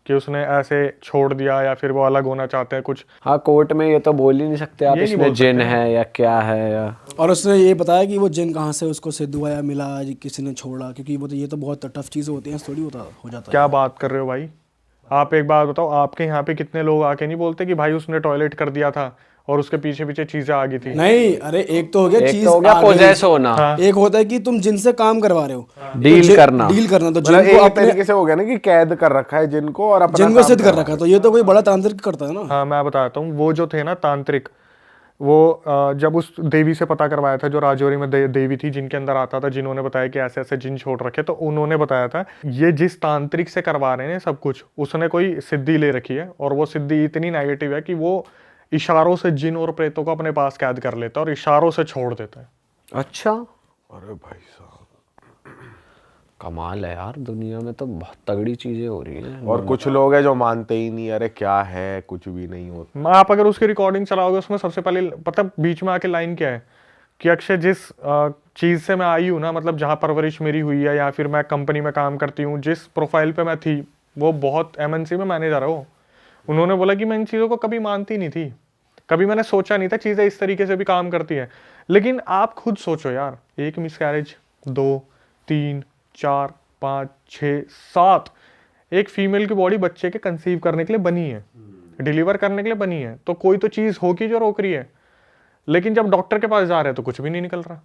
कि उसने ऐसे छोड़ दिया या फिर वो अलग होना चाहते हैं कुछ। हाँ कोर्ट में ये तो बोल ही नहीं सकते आप ये नहीं इसमें बोल जिन सकते है या क्या है या। और उसने ये बताया कि वो जिन कहाँ से उसको सिद्धू आया मिला, किसी ने छोड़ा, क्योंकि वो तो ये तो बहुत टफ चीज़ें होती हैं, थोड़ी होता हो जाता है। क्या बात कर रहे हो भाई। आप एक बात बताओ, आपके यहाँ पे कितने लोग आके नहीं बोलते कि भाई उसने टॉयलेट कर दिया था और उसके पीछे पीछे चीजें आ गई थी। नहीं, अरे एक तो हो गया एक चीज तो हो गया आ गई। पोजेस होना, एक होता है कि तुम जिनसे काम करवा रहे हो, डील करना। डील करना, तो मतलब जिनको एक अपने तरीके से हो गया ना कि कैद कर रखा है जिनको और अपना जिनको काम सिद्ध कर करवा रखा है, तो ये तो कोई बड़ा तांत्रिक करता है ना। हाँ मैं बताता हूँ, वो जो थे ना तांत्रिक, वो जब उस देवी से पता करवाया था, जो राजौरी में देवी थी जिनके अंदर आता था, जिन्होंने बताया कि ऐसे ऐसे जिन छोड़ रखे, तो उन्होंने बताया था ये जिस तांत्रिक से करवा रहे हैं सब कुछ, उसने कोई सिद्धि ले रखी है, और वो सिद्धि इतनी नेगेटिव है कि वो इशारों से जिन और प्रेतों को अपने पास कैद कर लेता है और इशारों से छोड़ देता है। अच्छा अरे भाई साहब कमाल है यार, दुनिया में तो बहुत तगड़ी चीजें हो रही हैं। और कुछ लोग हैं जो मानते ही नहीं, अरे क्या है कुछ भी नहीं होता। आप अगर उसकी रिकॉर्डिंग चलाओगे उसमें सबसे पहले पता बीच में आके लाइन क्या है कि अक्षय जिस चीज़ से मैं आई हूँ ना, मतलब जहाँ परवरिश मेरी हुई है या फिर मैं कंपनी में काम करती हूँ, जिस प्रोफाइल पे मैं थी वो बहुत MNC में मैनेजर है वो। उन्होंने बोला कि मैं इन चीज़ों को कभी मानती नहीं थी, कभी मैंने सोचा नहीं था चीज़ें इस तरीके से भी काम करती हैं। लेकिन आप खुद सोचो यार, एक मिसकैरेज, 2, 3, 4, 5, 6, 7, एक फीमेल की बॉडी बच्चे के कंसीव करने के लिए बनी है, डिलीवर करने के लिए बनी है, तो कोई तो चीज़ होगी जो रोक रही है। लेकिन जब डॉक्टर के पास जा रहे हैं तो कुछ भी नहीं निकल रहा।